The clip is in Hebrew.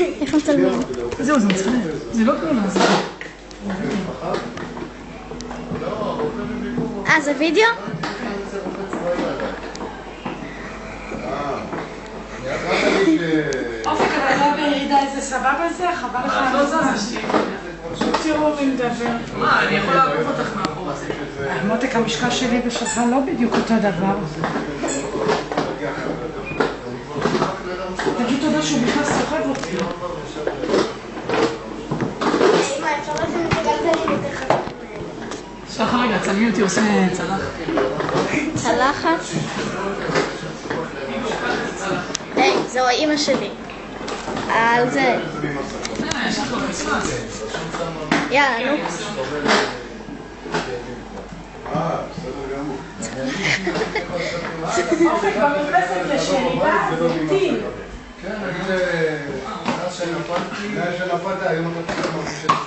איפה מצלמים? זהו, זה מצלם. זה לא תמונה, זה... זה וידאו? אופק, אתה לא בירידה איזה סבבה זה? חבל לך על הזז. תראו מי מדבר. מה, אני יכול לעקוף אותך מאחור. מותק, המשקל שלי ושלך לא בדיוק אותו דבר. תגיד תודה שהוא בכלל סוחב אותי. סליחה רגע, צלמי אותי עושה צלחת? היי, זו האמא שלי. על זה. יאללה, נו. אופק, במרפסת לשאלה, זה טיל. כן, אני זה... מאז שנפלתי, היום אתה תקרא מרגישת